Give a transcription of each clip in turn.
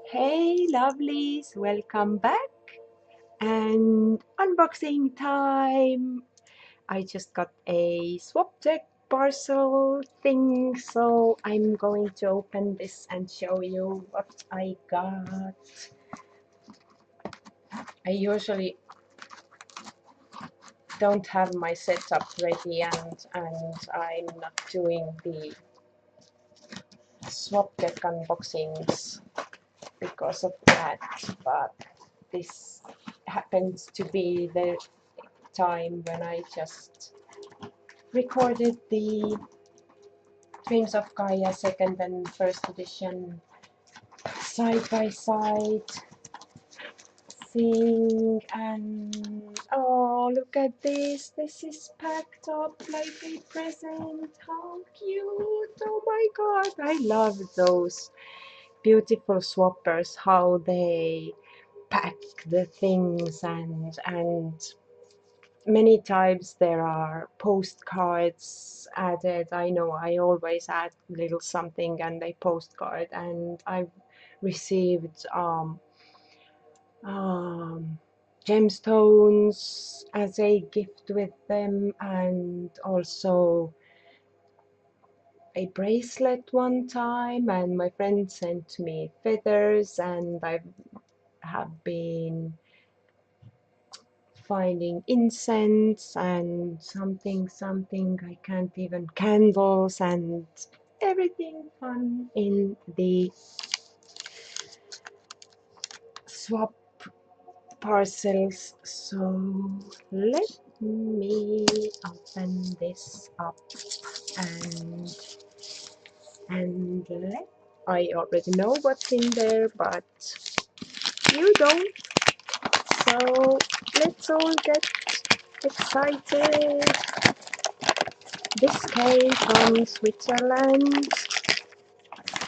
Hey lovelies, welcome back and unboxing time. I just got a swap deck parcel thing, so I'm going to open this and show you what I got. I usually don't have my setup ready and I'm not doing the swap deck unboxings because of that, but this happens to be the time when I just recorded the Twins of Gaia second and first edition side by side thing, and oh, look at this is packed up like a present. How cute! Oh my god, I love those beautiful swappers, how they pack the things, and many times there are postcards added. I know I always add little something and a postcard, and I've received gemstones as a gift with them, and also a bracelet one time, and my friend sent me feathers, and I have been finding incense and something I can't even, candles and everything fun in the swap parcels. So let me open this up and let, I already know what's in there, but you don't, so let's all get excited. This came from Switzerland.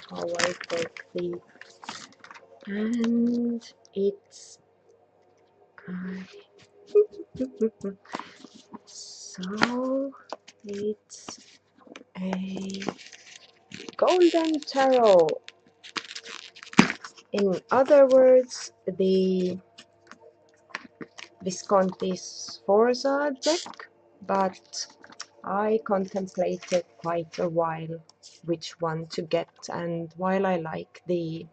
How I take the, and it's so it's a golden tarot. In other words, the Visconti-Sforza deck, but I contemplated quite a while which one to get, and while I like the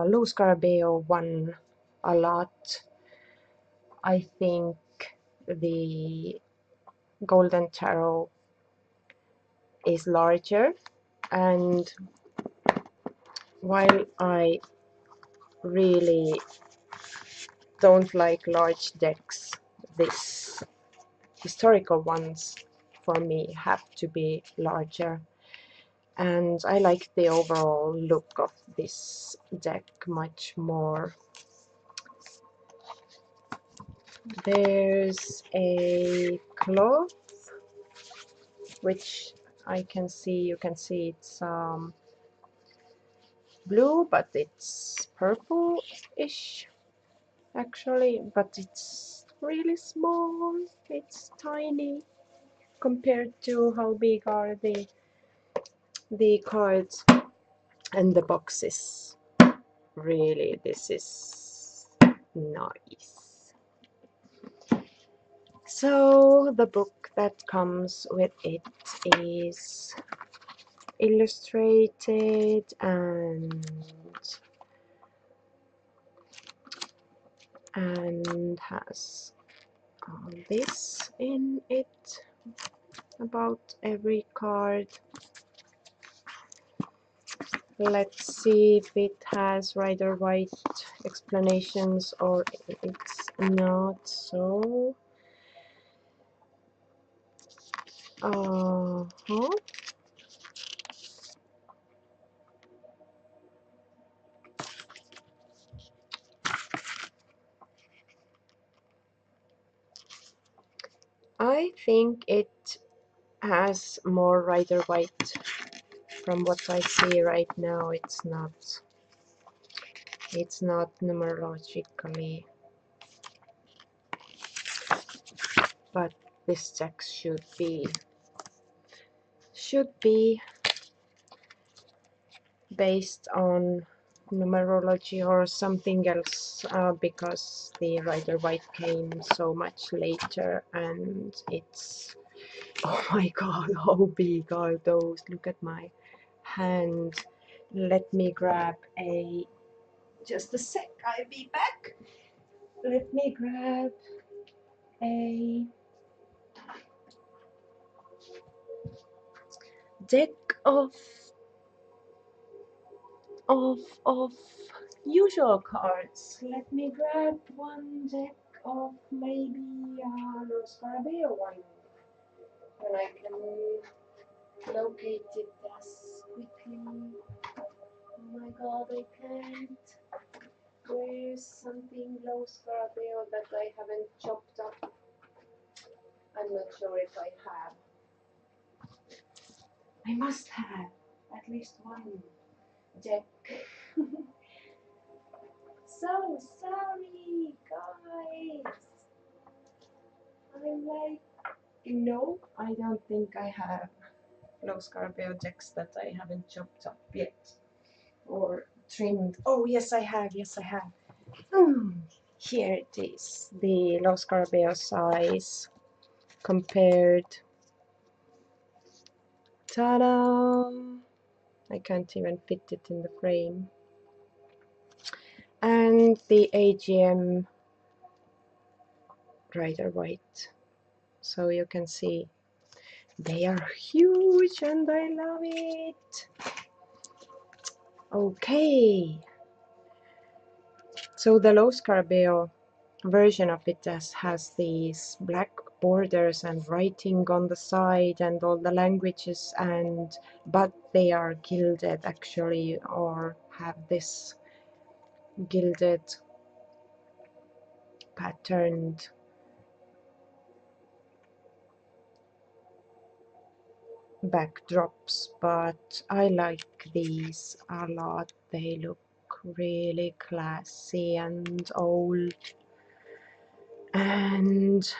Lo Scarabeo one a lot, I think the Golden Tarot is larger, and while I really don't like large decks, this historical ones for me have to be larger, and I like the overall look of this deck much more. There's a cloth which I can see, you can see it's blue, but it's purple-ish actually, but it's really small, it's tiny compared to how big are the cards and the boxes. Really, this is nice. So the book that comes with it is illustrated and has this in it about every card. Let's see if it has Rider-Waite explanations or it's not. So I think it has more Rider-Waite. From what I see right now, it's not numerologically, but this deck should be based on numerology or something else, because the Rider White came so much later, and it's, oh my god, how big are those? Look at my hand. Let me grab a, just a sec, I'll be back. Let me grab a deck of usual cards. Let me grab one deck of maybe no Scarabeo one, and I can locate it as quickly. Oh my god, I can't. Where's something low Scarabeo that I haven't chopped up? I'm not sure if I have. I must have at least one deck. So sorry, guys. I'm like, no, I don't think I have low Scarabeo decks that I haven't chopped up yet or trimmed. Oh, yes, I have. Yes, I have. Here it is, the low Scarabeo size compared. Ta-da! I can't even fit it in the frame. And the AGM Rider White. So you can see they are huge and I love it. Okay. So the low Scarabeo version of it has these black borders and writing on the side and all the languages, and but they are gilded actually, or have this gilded patterned backdrops, but I like these a lot. They look really classy and old, and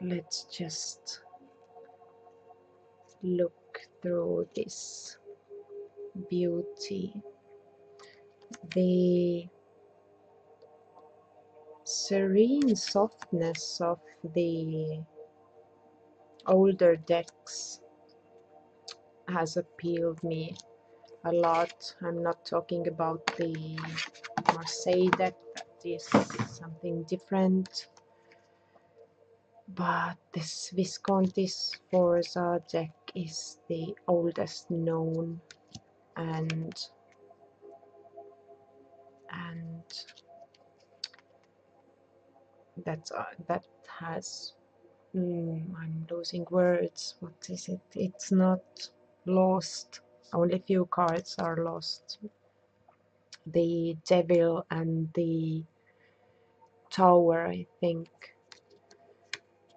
let's just look through this beauty. The serene softness of the older decks has appealed me a lot. I'm not talking about the Marseille deck, that is something different, but this Visconti-Sforza deck is the oldest known, and that has, I'm losing words. What is it? It's not lost. Only few cards are lost. The Devil and the Tower, I think,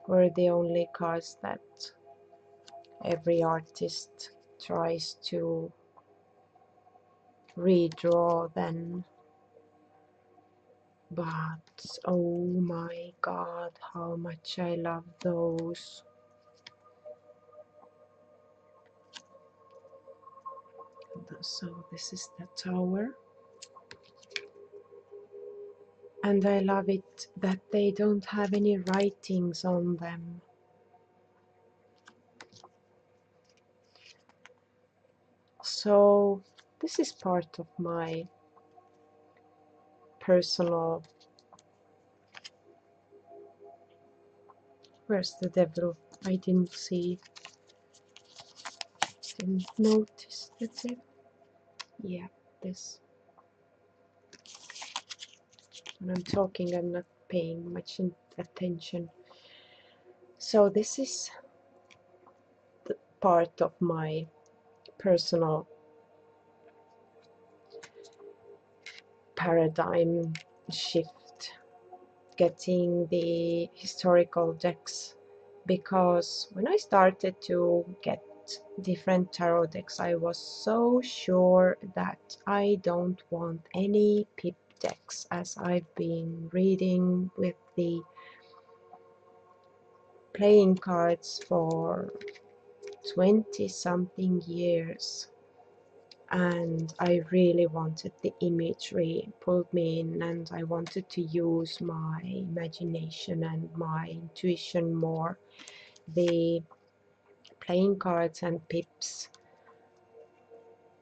were the only cards that every artist tries to redraw then. But oh my god, how much I love those. So this is the Tower. And I love it that they don't have any writings on them. So this is part of my personal, where's the Devil? I didn't notice the Devil. Yeah, this. When I'm talking, I'm not paying much attention. So this is the part of my personal paradigm shift, getting the historical decks, because when I started to get different tarot decks, I was so sure that I don't want any pip decks, as I've been reading with the playing cards for 20 something years, and I really wanted the imagery pulled me in, and I wanted to use my imagination and my intuition more. The playing cards and pips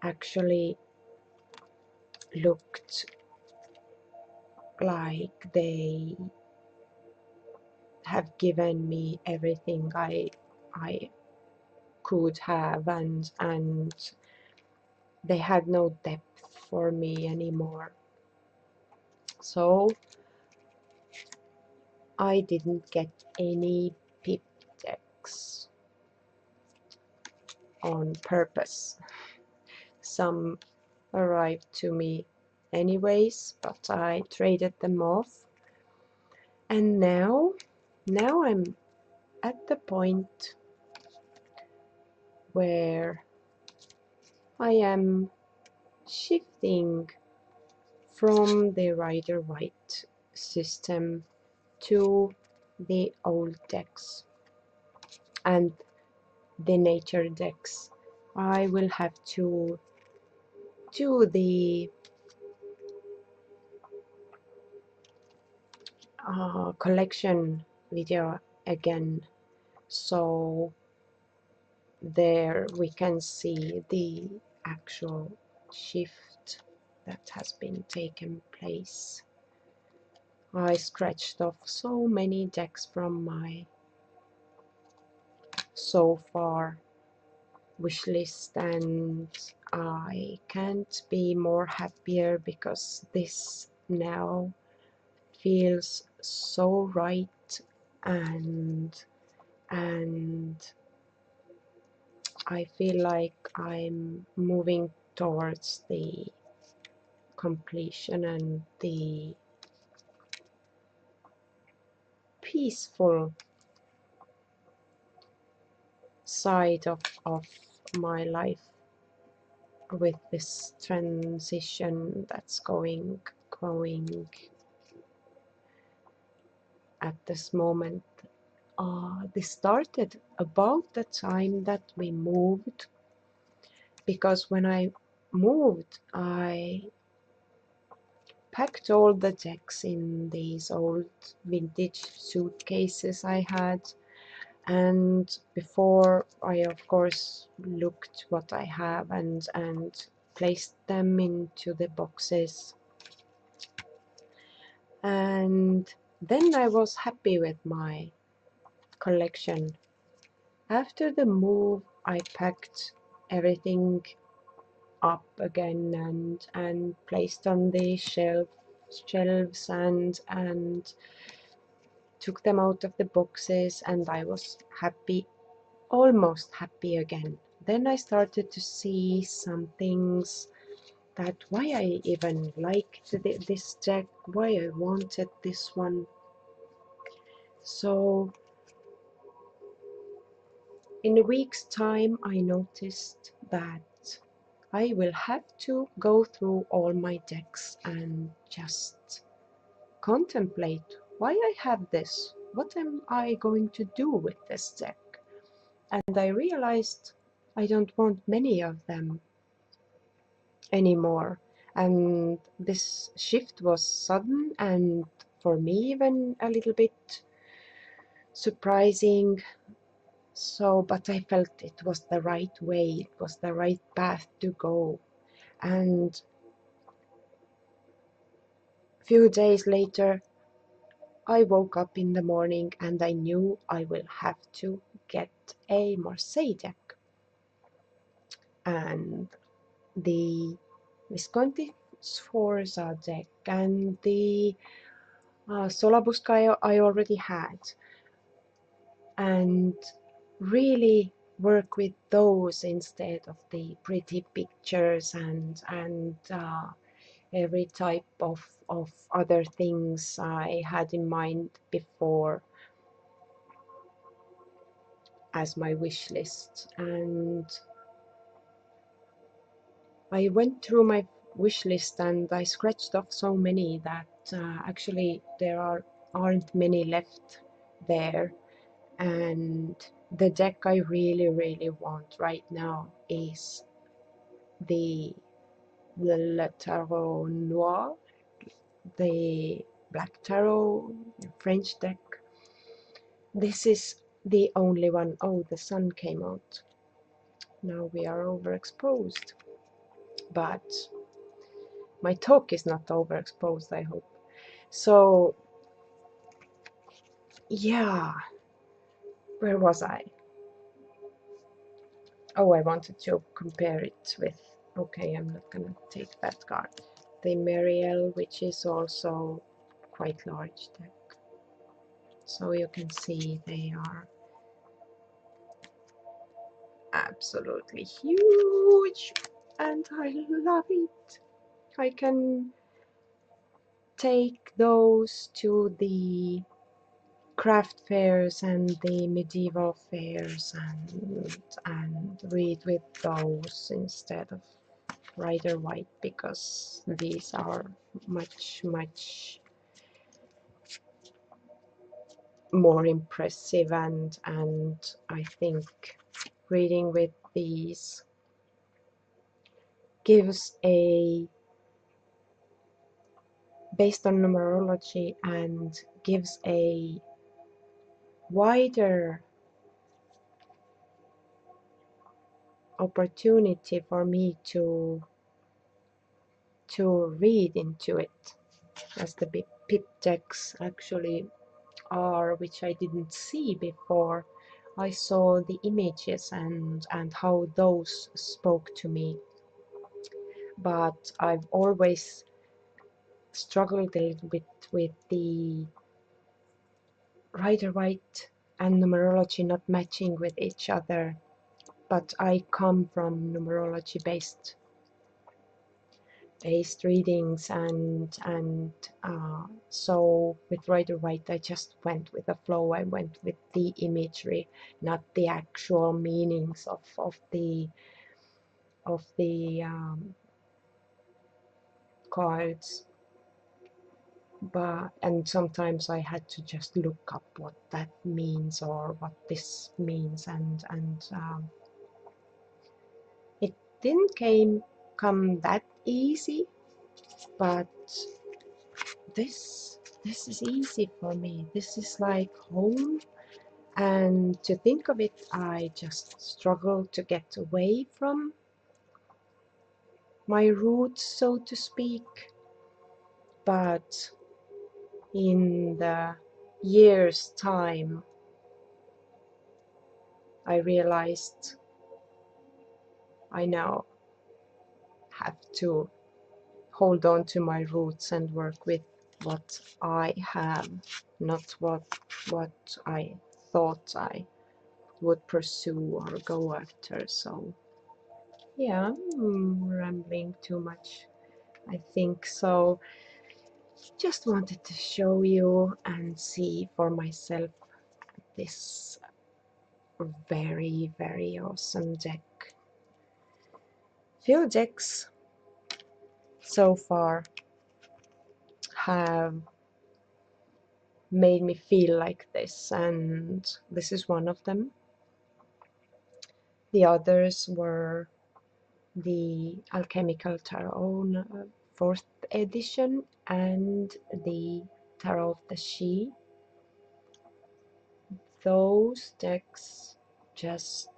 actually looked like they have given me everything I could have, and they had no depth for me anymore. So I didn't get any pip decks on purpose. Some arrived to me anyways, but I traded them off. And now I'm at the point where I am shifting from the Rider-Waite system to the old decks and the nature decks. I will have to do the collection video again, so there we can see the actual shift that has been taken place. I scratched off so many decks from my so far wish list, and I can't be more happier because this now feels so right, and I feel like I'm moving towards the completion and the peaceful side of my life with this transition that's going at this moment. This started about the time that we moved, because when I moved I packed all the decks in these old vintage suitcases I had, and before I of course looked what I have and placed them into the boxes, and then I was happy with my collection. After the move I packed everything up again and placed on the shelves and took them out of the boxes, and I was happy, almost happy again. Then I started to see some things, that why I even liked this deck, why I wanted this one. So in a week's time I noticed that I will have to go through all my decks and just contemplate why I have this, what am I going to do with this deck. And I realized I don't want many of them anymore, and this shift was sudden and for me even a little bit surprising. So but I felt it was the right way, it was the right path to go. And a few days later I woke up in the morning and I knew I will have to get a Marseille deck. And the Visconti-Sforza deck and the Solabusca I already had, and really work with those instead of the pretty pictures and every type of other things I had in mind before as my wish list. And I went through my wish list and I scratched off so many that actually there aren't many left there. And the deck I really, really want right now is the Le Tarot Noir, the Black Tarot French deck. This is the only one. Oh, the sun came out. Now we are overexposed. But my talk is not overexposed, I hope. So, yeah, where was I? Oh, I wanted to compare it with, okay, I'm not gonna take that card. The Marielle, which is also quite large deck. So you can see they are absolutely huge and I love it. I can take those to the craft fairs and the medieval fairs and read with those instead of Rider White, because these are much more impressive, and I think reading with these gives a, based on numerology, and gives a wider opportunity for me to read into it, as the big pip decks actually are, which I didn't see before. I saw the images and how those spoke to me, but I've always struggled a little bit with the Rider Waite and numerology not matching with each other. But I come from numerology based readings, and so with Rider Waite I just went with the flow. I went with the imagery, not the actual meanings of the cards. But and sometimes I had to just look up what that means or what this means, and it didn't come that easy, but this is easy for me. This is like home, and to think of it, I just struggle to get away from my roots, so to speak. But in the year's time, I realized I now have to hold on to my roots and work with what I have, not what I thought I would pursue or go after. So yeah, I'm rambling too much, I think. So just wanted to show you and see for myself this very awesome deck. Few decks so far have made me feel like this, and this is one of them. The others were the Alchemical Tarot 4th edition and the Tarot of the She. Those decks just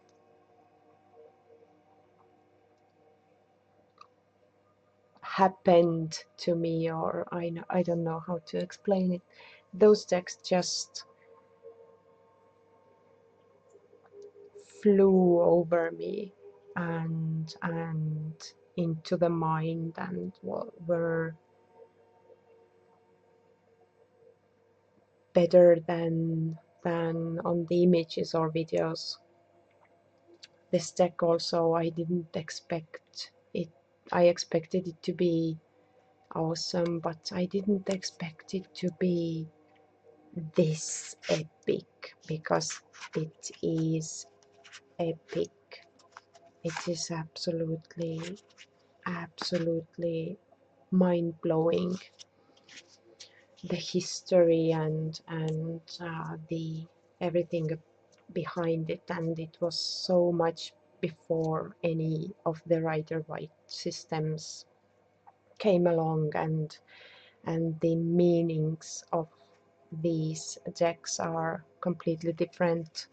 happened to me, or I don't know how to explain it. Those decks just flew over me and into the mind, and were better than on the images or videos. This deck also, I didn't expect it. I expected it to be awesome, but I didn't expect it to be this epic, because it is epic. It is absolutely mind-blowing, the history and the everything behind it, and it was so much before any of the Rider-Waite systems came along, and the meanings of these decks are completely different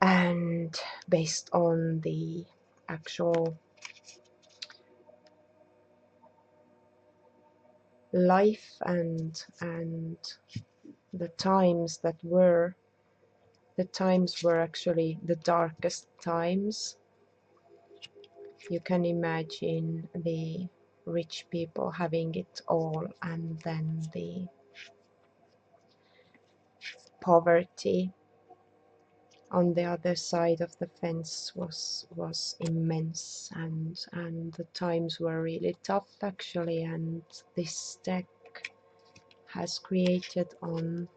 and based on the actual life and the times that were actually the darkest times. You can imagine the rich people having it all, and then the poverty on the other side of the fence was immense, and the times were really tough actually, and this deck has created on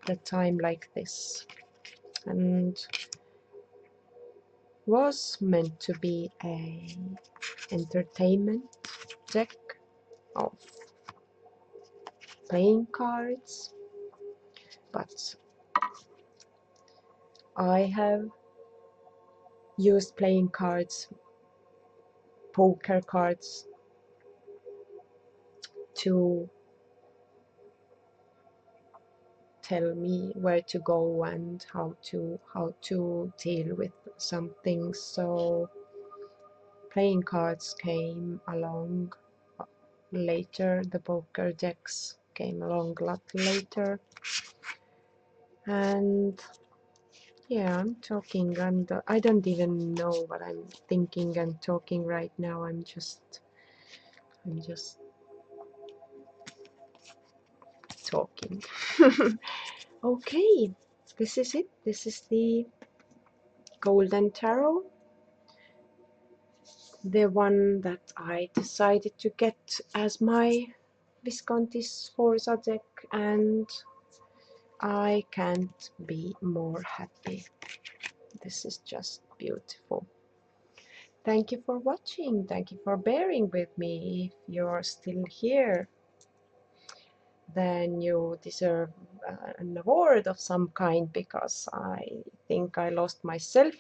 the time like this, and was meant to be a entertainment deck of playing cards, but I have used playing cards, poker cards, to tell me where to go and how to deal with some things. So playing cards came along later, the poker decks came along a lot later, and yeah, I'm talking and I don't even know what I'm thinking and talking right now. I'm just talking. Okay, this is it. This is the Golden Tarot, the one that I decided to get as my Visconti-Sforza deck, and I can't be more happy. This is just beautiful. Thank you for watching. Thank you for bearing with me. If you're still here, then you deserve an award of some kind, because I think I lost myself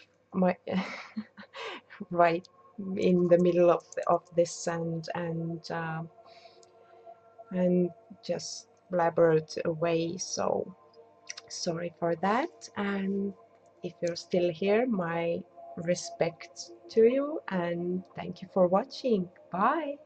right in the middle of this, and just blabbered away. So sorry for that, and if you're still here, my respect to you, and thank you for watching. Bye.